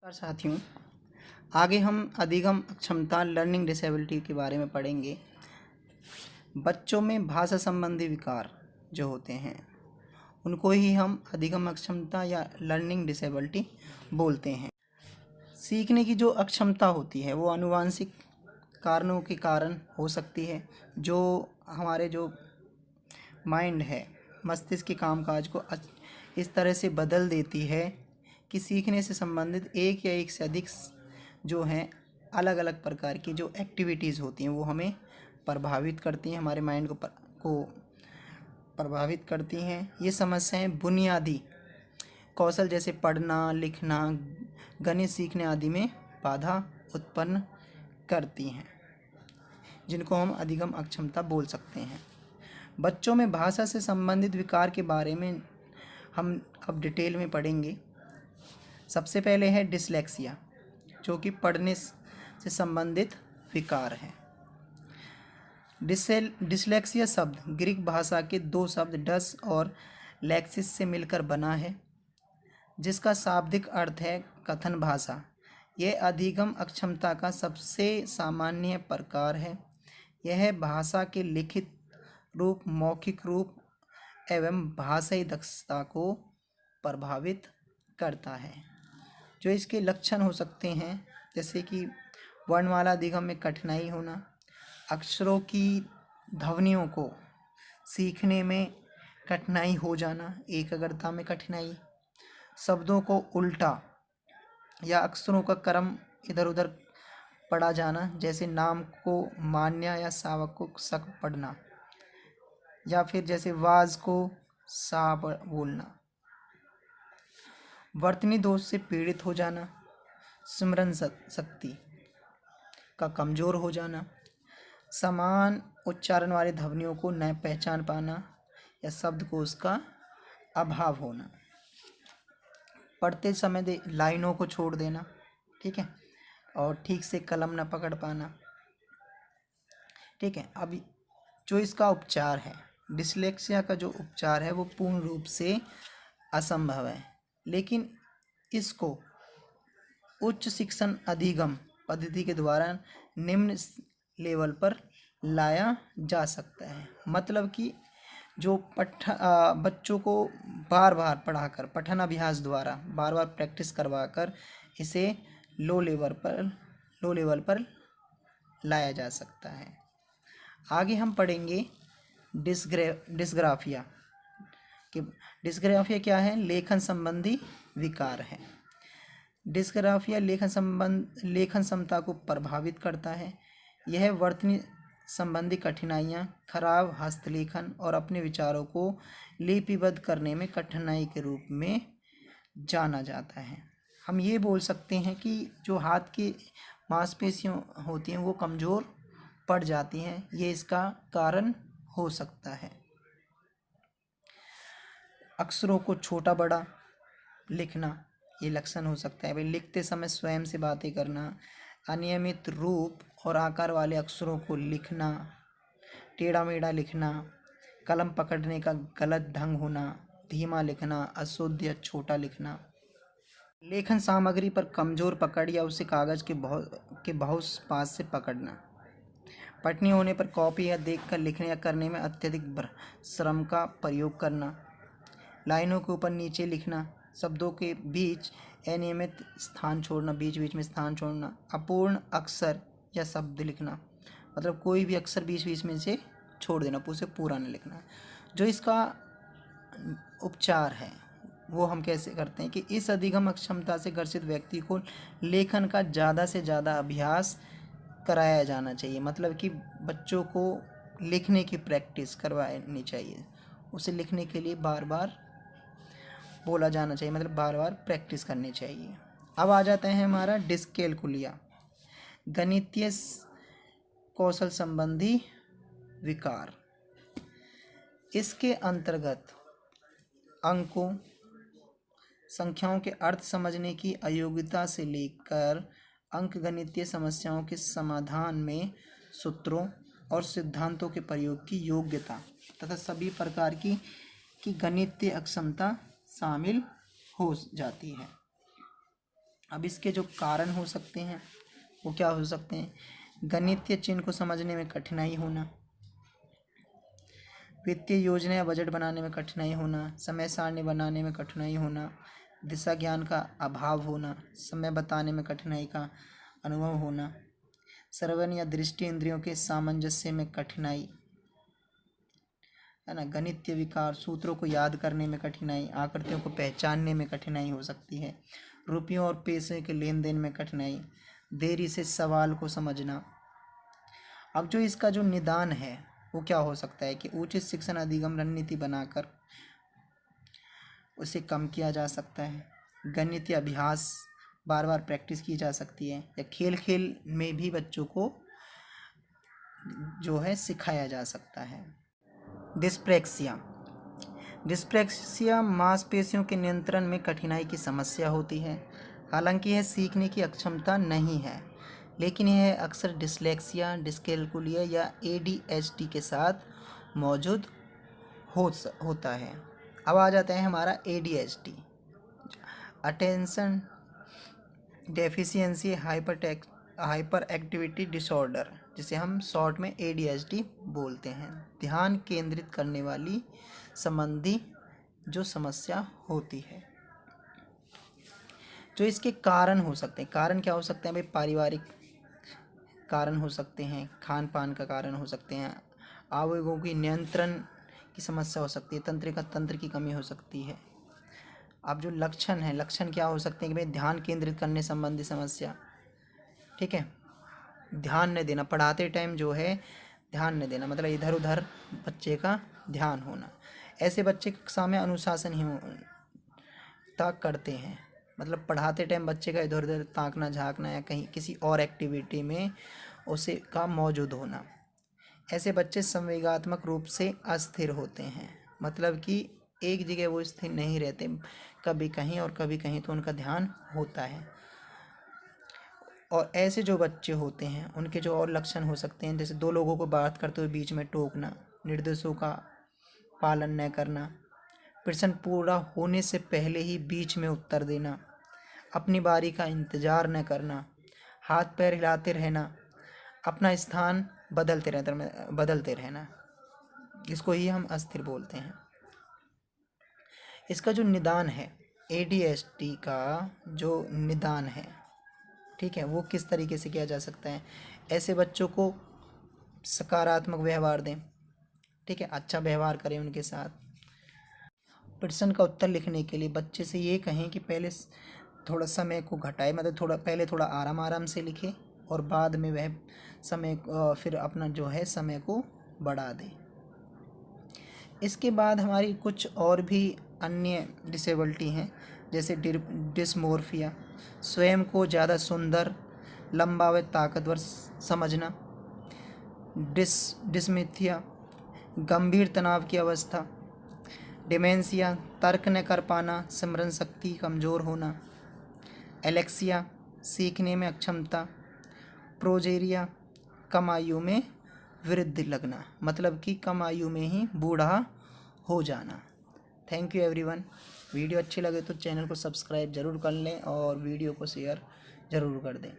नमस्कार साथियों, आगे हम अधिगम अक्षमता लर्निंग डिसेबिलिटी के बारे में पढ़ेंगे। बच्चों में भाषा संबंधी विकार जो होते हैं उनको ही हम अधिगम अक्षमता या लर्निंग डिसेबिलिटी बोलते हैं। सीखने की जो अक्षमता होती है वो आनुवांशिक कारणों के कारण हो सकती है, जो हमारे जो माइंड है, मस्तिष्क के कामकाज को इस तरह से बदल देती है कि सीखने से संबंधित एक या एक से अधिक जो हैं अलग अलग प्रकार की जो एक्टिविटीज़ होती हैं वो हमें प्रभावित करती हैं, हमारे माइंड को प्रभावित करती हैं। ये समस्याएं बुनियादी कौशल जैसे पढ़ना, लिखना, गणित सीखने आदि में बाधा उत्पन्न करती हैं, जिनको हम अधिगम अक्षमता बोल सकते हैं। बच्चों में भाषा से संबंधित विकार के बारे में हम अब डिटेल में पढ़ेंगे। सबसे पहले है डिसलेक्सिया, जो कि पढ़ने से संबंधित विकार है। डिसलेक्सिया शब्द ग्रीक भाषा के दो शब्द डस और लेक्सिस से मिलकर बना है, जिसका शाब्दिक अर्थ है कथन भाषा। यह अधिगम अक्षमता का सबसे सामान्य प्रकार है। यह भाषा के लिखित रूप, मौखिक रूप एवं भाषाई दक्षता को प्रभावित करता है। जो इसके लक्षण हो सकते हैं जैसे कि वर्णमाला अधिगम में कठिनाई होना, अक्षरों की ध्वनियों को सीखने में कठिनाई हो जाना, एकाग्रता में कठिनाई, शब्दों को उल्टा या अक्षरों का क्रम इधर उधर पढ़ा जाना, जैसे नाम को मान्या या सावक को सक पढ़ना, या फिर जैसे वाज को सा बोलना, वर्तनी दोष से पीड़ित हो जाना, स्मरण शक्ति का कमज़ोर हो जाना, समान उच्चारण वाले ध्वनियों को न पहचान पाना या शब्दकोश का अभाव होना, पढ़ते समय लाइनों को छोड़ देना, ठीक है, और ठीक से कलम न पकड़ पाना, ठीक है। अब जो इसका उपचार है, डिसलेक्सिया का जो उपचार है वो पूर्ण रूप से असंभव है, लेकिन इसको उच्च शिक्षण अधिगम पद्धति के द्वारा निम्न लेवल पर लाया जा सकता है। मतलब कि जो बच्चों को बार बार पढ़ाकर, पठन अभ्यास द्वारा बार बार प्रैक्टिस करवाकर इसे लो लेवल पर लाया जा सकता है। आगे हम पढ़ेंगे डिस्ग्राफिया कि डिस्ग्राफिया क्या है। लेखन संबंधी विकार है। डिस्ग्राफिया लेखन क्षमता को प्रभावित करता है। यह वर्तनी संबंधी कठिनाइयाँ, खराब हस्तलेखन और अपने विचारों को लिपिबद्ध करने में कठिनाई के रूप में जाना जाता है। हम ये बोल सकते हैं कि जो हाथ की मांसपेशियाँ होती हैं वो कमज़ोर पड़ जाती हैं, ये इसका कारण हो सकता है। अक्षरों को छोटा बड़ा लिखना ये लक्षण हो सकता है। भाई लिखते समय स्वयं से बातें करना, अनियमित रूप और आकार वाले अक्षरों को लिखना, टेढ़ा मेढ़ा लिखना, कलम पकड़ने का गलत ढंग होना, धीमा लिखना, अशुद्ध या छोटा लिखना, लेखन सामग्री पर कमज़ोर पकड़ या उसे कागज़ के बहुत पास से पकड़ना, पठनीय होने पर कॉपी या देखकर लिखने या करने में अत्यधिक श्रम का प्रयोग करना, लाइनों के ऊपर नीचे लिखना, शब्दों के बीच अनियमित स्थान छोड़ना, बीच बीच में स्थान छोड़ना, अपूर्ण अक्षर या शब्द लिखना, मतलब कोई भी अक्षर बीच बीच में से छोड़ देना, उसे पूरा नहीं लिखना। जो इसका उपचार है वो हम कैसे करते हैं कि इस अधिगम अक्षमता से ग्रसित व्यक्ति को लेखन का ज़्यादा से ज़्यादा अभ्यास कराया जाना चाहिए। मतलब कि बच्चों को लिखने की प्रैक्टिस करवानी चाहिए, उसे लिखने के लिए बार बार बोला जाना चाहिए, मतलब बार बार प्रैक्टिस करनी चाहिए। अब आ जाता है हमारा डिस्कैल्कुलिया, गणितीय कौशल संबंधी विकार। इसके अंतर्गत अंकों, संख्याओं के अर्थ समझने की अयोग्यता से लेकर अंकगणितीय समस्याओं के समाधान में सूत्रों और सिद्धांतों के प्रयोग की योग्यता तथा सभी प्रकार की गणितीय अक्षमता शामिल हो जाती है। अब इसके जो कारण हो सकते हैं वो क्या हो सकते हैं? गणितीय चिन्ह को समझने में कठिनाई होना, वित्तीय योजना या बजट बनाने में कठिनाई होना, समय सारणी बनाने में कठिनाई होना, दिशा ज्ञान का अभाव होना, समय बताने में कठिनाई का अनुभव होना, श्रवण या दृष्टि इंद्रियों के सामंजस्य में कठिनाई, है ना, गणितीय विकार, सूत्रों को याद करने में कठिनाई, आकृतियों को पहचानने में कठिनाई हो सकती है, रुपयों और पैसे के लेन देन में कठिनाई, देरी से सवाल को समझना। अब जो इसका जो निदान है वो क्या हो सकता है कि उचित शिक्षण अधिगम रणनीति बनाकर उसे कम किया जा सकता है, गणितीय अभ्यास बार बार प्रैक्टिस की जा सकती है, या खेल खेल में भी बच्चों को जो है सिखाया जा सकता है। डिस्प्रेक्सिया, डिस्प्रेक्सिया मांसपेशियों के नियंत्रण में कठिनाई की समस्या होती है। हालांकि यह सीखने की अक्षमता नहीं है, लेकिन यह अक्सर डिसलेक्सिया, डिस्कैल्कुलिया या ADHD के साथ मौजूद होता है। अब आ जाता है हमारा ADHD, attention deficiency hyper activity disorder, जिसे हम शॉर्ट में ADHD बोलते हैं। ध्यान केंद्रित करने वाली संबंधी जो समस्या होती है। जो इसके कारण हो सकते हैं, कारण क्या हो सकते हैं भाई? पारिवारिक कारण हो सकते हैं, खान पान का कारण हो सकते हैं, आवेगों की नियंत्रण की समस्या हो सकती है, तंत्र की कमी हो सकती है। अब जो लक्षण है, लक्षण क्या हो सकते हैं कि भाई ध्यान केंद्रित करने संबंधी समस्या, ठीक है, ध्यान न देना, पढ़ाते टाइम जो है ध्यान न देना, मतलब इधर उधर बच्चे का ध्यान होना। ऐसे बच्चे कक्षा में अनुशासनहीनता करते हैं, मतलब पढ़ाते टाइम बच्चे का इधर उधर ताकना झांकना या कहीं किसी और एक्टिविटी में उसे का मौजूद होना। ऐसे बच्चे संवेगात्मक रूप से अस्थिर होते हैं, मतलब कि एक जगह वो स्थिर नहीं रहते, कभी कहीं और कभी कहीं, तो उनका ध्यान होता है। और ऐसे जो बच्चे होते हैं उनके जो और लक्षण हो सकते हैं, जैसे दो लोगों को बात करते हुए बीच में टोकना, निर्देशों का पालन न करना, प्रश्न पूरा होने से पहले ही बीच में उत्तर देना, अपनी बारी का इंतज़ार न करना, हाथ पैर हिलाते रहना, अपना स्थान बदलते रहना, इसको ही हम अस्थिर बोलते हैं। इसका जो निदान है, ADHD का जो निदान है, ठीक है, वो किस तरीके से किया जा सकता है? ऐसे बच्चों को सकारात्मक व्यवहार दें, ठीक है, अच्छा व्यवहार करें उनके साथ। प्रश्न का उत्तर लिखने के लिए बच्चे से ये कहें कि पहले थोड़ा समय को घटाए, मतलब पहले थोड़ा आराम से लिखे और बाद में वह समय फिर अपना जो है समय को बढ़ा दे। इसके बाद हमारी कुछ और भी अन्य डिसेबिलिटी हैं, जैसे डिस्मोर्फिया, स्वयं को ज़्यादा सुंदर, लंबा व ताकतवर समझना, डिस्मिथिया, गंभीर तनाव की अवस्था, डिमेंशिया, तर्क न कर पाना, स्मरण शक्ति कमज़ोर होना, एलेक्सिया, सीखने में अक्षमता, प्रोजेरिया, कम आयु में वृद्धि लगना, मतलब कि कम आयु में ही बूढ़ा हो जाना। Thank you everyone. वीडियो अच्छी लगे तो चैनल को सब्सक्राइब ज़रूर कर लें और वीडियो को शेयर ज़रूर कर दें।